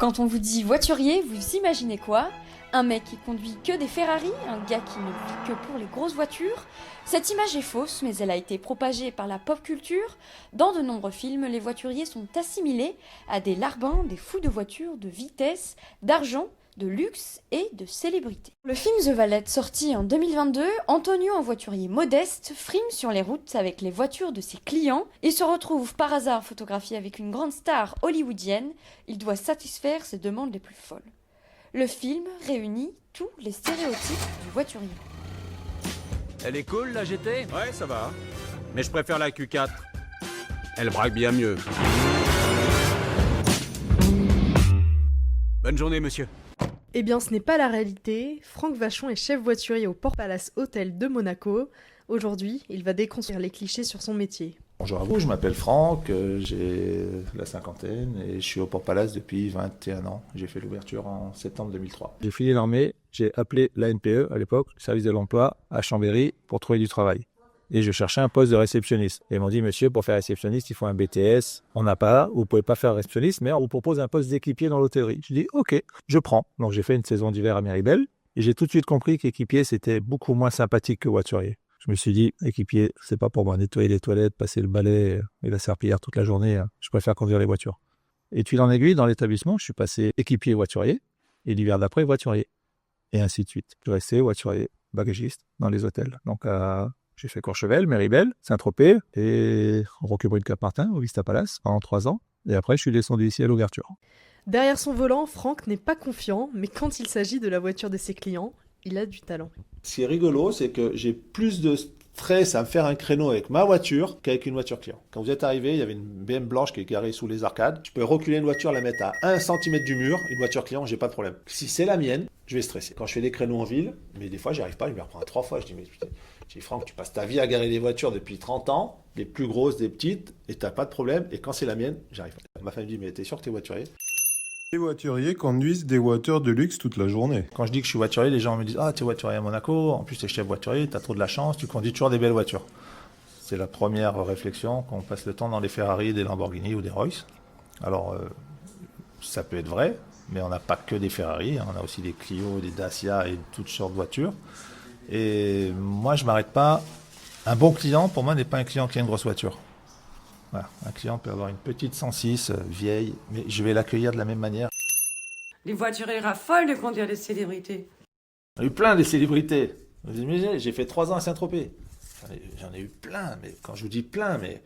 Quand on vous dit voiturier, vous imaginez quoi? Un mec qui conduit que des Ferrari? Un gars qui ne vit que pour les grosses voitures? Cette image est fausse, mais elle a été propagée par la pop culture. Dans de nombreux films, les voituriers sont assimilés à des larbins, des fous de voitures, de vitesse, d'argent, de luxe et de célébrité. Le film The Valet, sorti en 2022, Antonio, un voiturier modeste, frime sur les routes avec les voitures de ses clients et se retrouve par hasard photographié avec une grande star hollywoodienne. Il doit satisfaire ses demandes les plus folles. Le film réunit tous les stéréotypes du voiturier. Elle est cool, la GT? Ouais, ça va. Mais je préfère la Q4. Elle braque bien mieux. Bonne journée, monsieur. Eh bien, ce n'est pas la réalité. Franck Vachon est chef voiturier au Port Palace Hotel de Monaco. Aujourd'hui, il va déconstruire les clichés sur son métier. Bonjour à vous, je m'appelle Franck, j'ai la cinquantaine et je suis au Port Palace depuis 21 ans. J'ai fait l'ouverture en septembre 2003. J'ai fini l'armée, j'ai appelé l'ANPE à l'époque, le service de l'emploi, à Chambéry, pour trouver du travail. Et je cherchais un poste de réceptionniste. Et ils m'ont dit, monsieur, pour faire réceptionniste, il faut un BTS. On n'a pas, vous pouvez pas faire réceptionniste, mais on vous propose un poste d'équipier dans l'hôtellerie. Je dis, ok, je prends. Donc j'ai fait une saison d'hiver à Méribel. Et j'ai tout de suite compris qu'équipier, c'était beaucoup moins sympathique que voiturier. Je me suis dit, équipier, c'est pas pour moi. Nettoyer les toilettes, passer le balai et la serpillière toute la journée. Je préfère conduire les voitures. Et de fil en aiguille, dans l'établissement, je suis passé équipier voiturier. Et l'hiver d'après, voiturier. Et ainsi de suite. Je restais voiturier, bagagiste dans les hôtels. Donc, j'ai fait Courchevel, Méribel, Saint-Tropez et Roquebrune-Cap-Martin au Vista Palace pendant 3 ans. Et après, je suis descendu ici à l'ouverture. Derrière son volant, Franck n'est pas confiant, mais quand il s'agit de la voiture de ses clients, il a du talent. Ce qui est rigolo, c'est que j'ai plus de stress à me faire un créneau avec ma voiture qu'avec une voiture client. Quand vous êtes arrivé, il y avait une BM blanche qui est garée sous les arcades. Je peux reculer une voiture, la mettre à 1 cm du mur. Une voiture client, j'ai pas de problème. Si c'est la mienne, je vais stresser. Quand je fais des créneaux en ville, mais des fois, j'y arrive pas, je me reprends 3 fois. Je dis, mais putain, je dis, Franck, tu passes ta vie à garer des voitures depuis 30 ans, des plus grosses, des petites, et t'as pas de problème. Et quand c'est la mienne, j'arrive pas. Ma femme me dit, mais t'es sûr que t'es voiturier? Les voituriers conduisent des voitures de luxe toute la journée. Quand je dis que je suis voiturier, les gens me disent, ah, tu es voiturier à Monaco, en plus t'es chef voiturier, t'as trop de la chance, tu conduis toujours des belles voitures. C'est la première réflexion, qu'on passe le temps dans les Ferrari, des Lamborghini ou des Royce. Alors, ça peut être vrai, mais on n'a pas que des Ferrari, on a aussi des Clio, des Dacia et toutes sortes de voitures. Et moi, je ne m'arrête pas. Un bon client, pour moi, n'est pas un client qui a une grosse voiture. Voilà. Un client peut avoir une petite 106, vieille, mais je vais l'accueillir de la même manière. Les voituriers raffolent de conduire des célébrités. J'en ai eu plein des célébrités. Vous imaginez, j'ai fait 3 ans à Saint-Tropez. J'en ai eu plein, mais quand je vous dis plein, mais...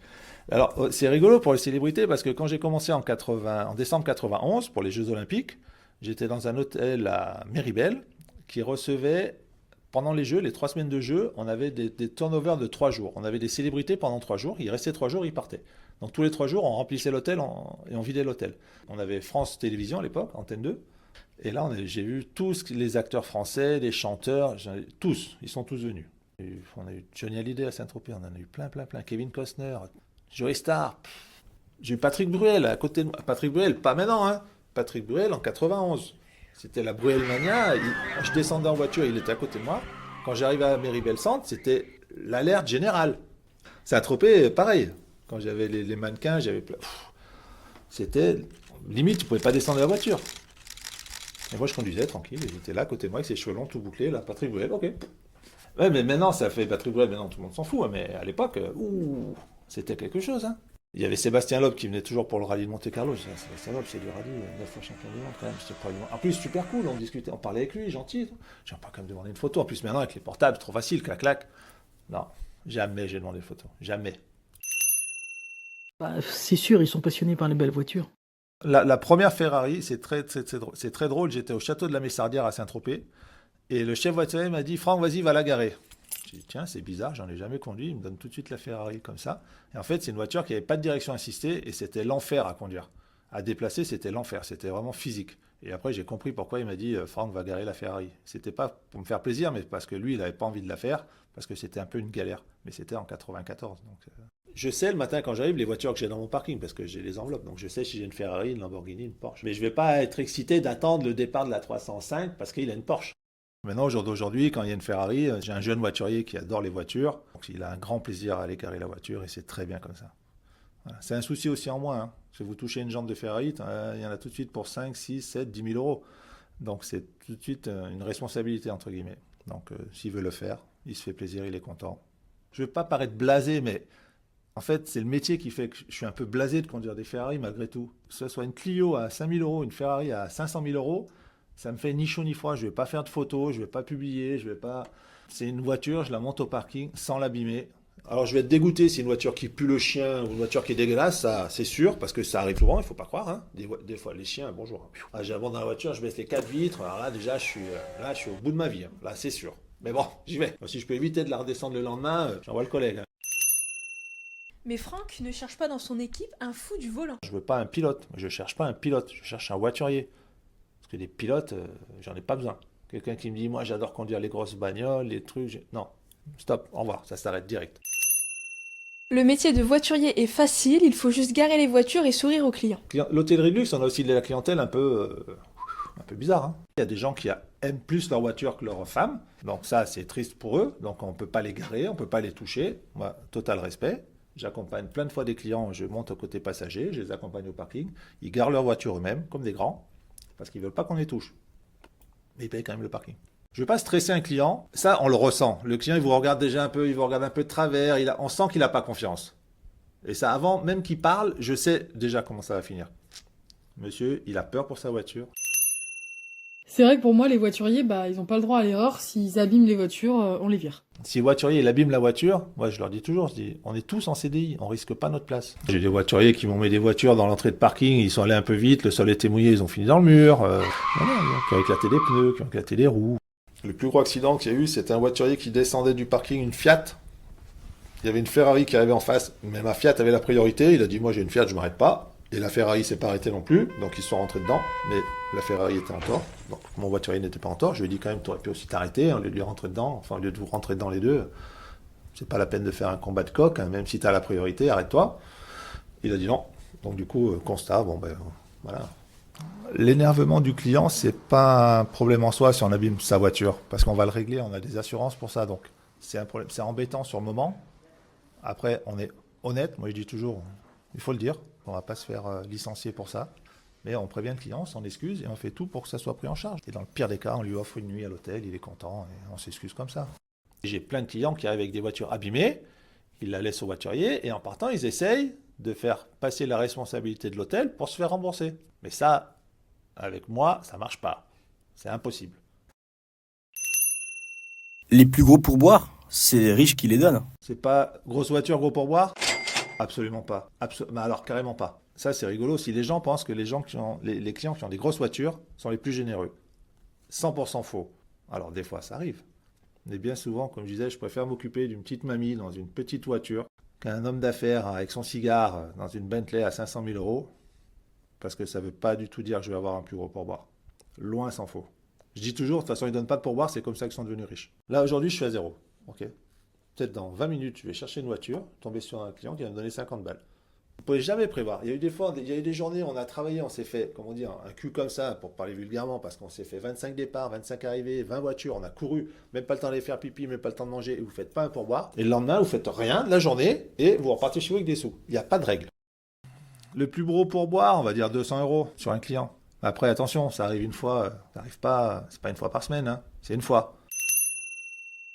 Alors, c'est rigolo pour les célébrités, parce que quand j'ai commencé en décembre 91, pour les Jeux Olympiques, j'étais dans un hôtel à Méribel, qui recevait, pendant les Jeux, les 3 semaines de Jeux, on avait des turnovers de 3 jours. On avait des célébrités pendant 3 jours, ils restaient 3 jours, ils partaient. Donc tous les 3 jours, on remplissait l'hôtel et on vidait l'hôtel. On avait France Télévisions à l'époque, Antenne 2. Et là, j'ai vu tous les acteurs français, les chanteurs, tous, ils sont tous venus. On a eu Johnny Hallyday à Saint-Tropez, on en a eu plein. Kevin Costner, Joey Starr. J'ai eu Patrick Bruel à côté de moi. Patrick Bruel, pas maintenant, hein. Patrick Bruel en 91. C'était la Bruelmania. Je descendais en voiture, il était à côté de moi. Quand j'arrivais à Méribel Centre, c'était l'alerte générale. Saint-Tropez, pareil. Quand j'avais les mannequins, c'était limite, tu pouvais pas descendre de la voiture. Et moi, je conduisais tranquille, il était là à côté de moi avec ses cheveux longs, tout bouclés, là, Patrick Bruel, ok. Ouais, mais maintenant, ça fait Patrick Bruel, maintenant tout le monde s'en fout, hein, mais à l'époque, c'était quelque chose, hein. Il y avait Sébastien Loeb qui venait toujours pour le rallye de Monte-Carlo. Sébastien Loeb, c'est du rallye, 9 fois champion du monde quand même. En plus, super cool, on discutait, on parlait avec lui, gentil. Je n'ai pas quand même demandé une photo. En plus, maintenant, avec les portables, c'est trop facile, clac. Non, jamais j'ai demandé une photo, jamais. Bah, c'est sûr, ils sont passionnés par les belles voitures. La première Ferrari, c'est très drôle. J'étais au château de la Messardière à Saint-Tropez et le chef voiturier m'a dit, Franck, vas-y, va la garer. J'ai dit, tiens, c'est bizarre, j'en ai jamais conduit. Il me donne tout de suite la Ferrari comme ça. Et en fait, c'est une voiture qui n'avait pas de direction assistée et c'était l'enfer à conduire. À déplacer, c'était l'enfer, c'était vraiment physique. Et après, j'ai compris pourquoi il m'a dit, Franck, va garer la Ferrari. C'était pas pour me faire plaisir, mais parce que lui, il n'avait pas envie de la faire, parce que c'était un peu une galère. Mais c'était en 94. Donc, Je sais le matin quand j'arrive les voitures que j'ai dans mon parking, parce que j'ai les enveloppes. Donc je sais si j'ai une Ferrari, une Lamborghini, une Porsche. Mais je ne vais pas être excité d'attendre le départ de la 305 parce qu'il a une Porsche. Maintenant, au jour d'aujourd'hui, quand il y a une Ferrari, j'ai un jeune voiturier qui adore les voitures. Donc il a un grand plaisir à aller garer la voiture et c'est très bien comme ça. Voilà. C'est un souci aussi en moins. Hein. Si vous touchez une jambe de Ferrari, il y en a tout de suite pour 5, 6, 7, 10 000 euros. Donc c'est tout de suite une responsabilité, entre guillemets. Donc s'il veut le faire, il se fait plaisir, il est content. Je ne veux pas paraître blasé, mais en fait, c'est le métier qui fait que je suis un peu blasé de conduire des Ferrari malgré tout. Que ce soit une Clio à 5 000 euros, une Ferrari à 500 000 euros, ça me fait ni chaud ni froid. Je ne vais pas faire de photos, je ne vais pas publier, je vais pas... C'est une voiture, je la monte au parking sans l'abîmer. Alors je vais être dégoûté si une voiture qui pue le chien ou une voiture qui est dégueulasse, ça c'est sûr, parce que ça arrive souvent, il ne faut pas croire. Hein. Des fois, les chiens, bonjour. Ah, j'abandonne la voiture, je baisse les 4 vitres, alors là déjà je suis au bout de ma vie, hein. Là c'est sûr. Mais bon, j'y vais. Si je peux éviter de la redescendre le lendemain, j'envoie le collègue. Hein. Mais Franck ne cherche pas dans son équipe un fou du volant. Je veux pas un pilote, je cherche pas un pilote, je cherche un voiturier. Parce que des pilotes, j'en ai pas besoin. Quelqu'un qui me dit, moi j'adore conduire les grosses bagnoles, les trucs, non, stop, au revoir, ça s'arrête direct. Le métier de voiturier est facile, il faut juste garer les voitures et sourire aux clients. L'hôtellerie de luxe, on a aussi de la clientèle un peu bizarre. Hein. Il y a des gens qui aiment plus leur voiture que leur femme, donc ça c'est triste pour eux, donc on ne peut pas les garer, on ne peut pas les toucher. Moi, total respect. J'accompagne plein de fois des clients, je monte au côté passager, je les accompagne au parking, ils garent leur voiture eux-mêmes, comme des grands, parce qu'ils ne veulent pas qu'on les touche. Mais ils payent quand même le parking. Je ne veux pas stresser un client, ça on le ressent. Le client il vous regarde déjà un peu, il vous regarde un peu de travers, on sent qu'il n'a pas confiance. Et ça avant même qu'il parle, je sais déjà comment ça va finir. Monsieur, il a peur pour sa voiture. C'est vrai que pour moi, les voituriers, ils n'ont pas le droit à l'erreur. S'ils abîment les voitures, on les vire. Si le voiturier il abîme la voiture, moi je leur dis toujours, on est tous en CDI, on risque pas notre place. J'ai des voituriers qui m'ont mis des voitures dans l'entrée de parking, ils sont allés un peu vite, le sol était mouillé, ils ont fini dans le mur, qui ont éclaté des pneus, qui ont éclaté des roues. Le plus gros accident qu'il y a eu, c'était un voiturier qui descendait du parking, une Fiat. Il y avait une Ferrari qui arrivait en face, mais ma Fiat avait la priorité, il a dit moi j'ai une Fiat, je m'arrête pas. Et la Ferrari s'est pas arrêtée non plus, donc ils sont rentrés dedans, mais la Ferrari était en tort. Donc mon voiturier n'était pas en tort, je lui ai dit quand même, tu aurais pu aussi t'arrêter, au lieu de lui rentrer dedans, enfin au lieu de vous rentrer dedans les deux, c'est pas la peine de faire un combat de coq, hein, même si tu as la priorité, arrête-toi. Il a dit non, donc du coup, constat, voilà. L'énervement du client, c'est pas un problème en soi si on abîme sa voiture, parce qu'on va le régler, on a des assurances pour ça, donc c'est un problème, c'est embêtant sur le moment. Après, on est honnête, moi je dis toujours, il faut le dire, on ne va pas se faire licencier pour ça, mais on prévient le client, on s'en excuse et on fait tout pour que ça soit pris en charge. Et dans le pire des cas, on lui offre une nuit à l'hôtel, il est content et on s'excuse comme ça. J'ai plein de clients qui arrivent avec des voitures abîmées, ils la laissent au voiturier et en partant, ils essayent de faire passer la responsabilité de l'hôtel pour se faire rembourser. Mais ça, avec moi, ça ne marche pas. C'est impossible. Les plus gros pourboires, c'est les riches qui les donnent. C'est pas grosse voiture, gros pourboire ? Absolument pas. Mais alors, carrément pas. Ça, c'est rigolo. Si les gens pensent que les clients qui ont des grosses voitures sont les plus généreux. 100% faux. Alors, des fois, ça arrive. Mais bien souvent, comme je disais, je préfère m'occuper d'une petite mamie dans une petite voiture qu'un homme d'affaires avec son cigare dans une Bentley à 500 000 euros. Parce que ça ne veut pas du tout dire que je vais avoir un plus gros pourboire. Loin s'en faut. Je dis toujours, de toute façon, ils ne donnent pas de pourboire, c'est comme ça qu'ils sont devenus riches. Là, aujourd'hui, je suis à zéro. Ok. Peut-être dans 20 minutes, je vais chercher une voiture, tomber sur un client qui va me donner 50 balles. Vous ne pouvez jamais prévoir. Il y a eu des journées où on a travaillé, on s'est fait, un cul comme ça, pour parler vulgairement, parce qu'on s'est fait 25 départs, 25 arrivées, 20 voitures, on a couru, même pas le temps d'aller faire pipi, même pas le temps de manger, et vous ne faites pas un pourboire. Et le lendemain, vous ne faites rien de la journée, et vous repartez chez vous avec des sous. Il n'y a pas de règle. Le plus gros pourboire, on va dire 200 € sur un client. Après, attention, ça arrive une fois, ça arrive pas, c'est pas une fois par semaine, hein, c'est une fois.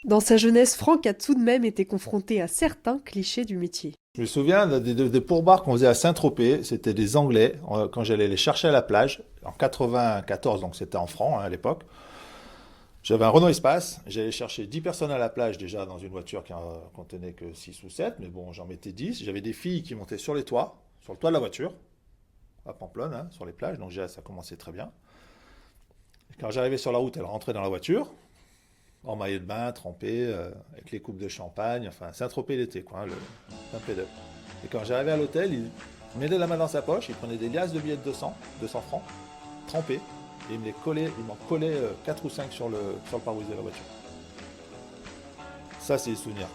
Dans sa jeunesse, Franck a tout de même été confronté à certains clichés du métier. Je me souviens des pourboires qu'on faisait à Saint-Tropez, c'était des Anglais, quand j'allais les chercher à la plage, en 94, donc c'était en francs à l'époque. J'avais un Renault Espace, j'allais chercher 10 personnes à la plage déjà dans une voiture qui en contenait que 6 ou 7, mais bon, j'en mettais 10. J'avais des filles qui montaient sur les toits, sur le toit de la voiture, à Pamplonne, hein, sur les plages, donc déjà ça commençait très bien. Et quand j'arrivais sur la route, elles rentraient dans la voiture, en maillot de bain, trempé, avec les coupes de champagne, enfin Saint-Tropez l'été, quoi, un play-up. Et quand j'arrivais à l'hôtel, il mettait la main dans sa poche, il prenait des liasses de billets de 200 francs, trempés, et il m'en collait 4 ou 5 sur le pare-brise de la voiture. Ça, c'est les souvenirs.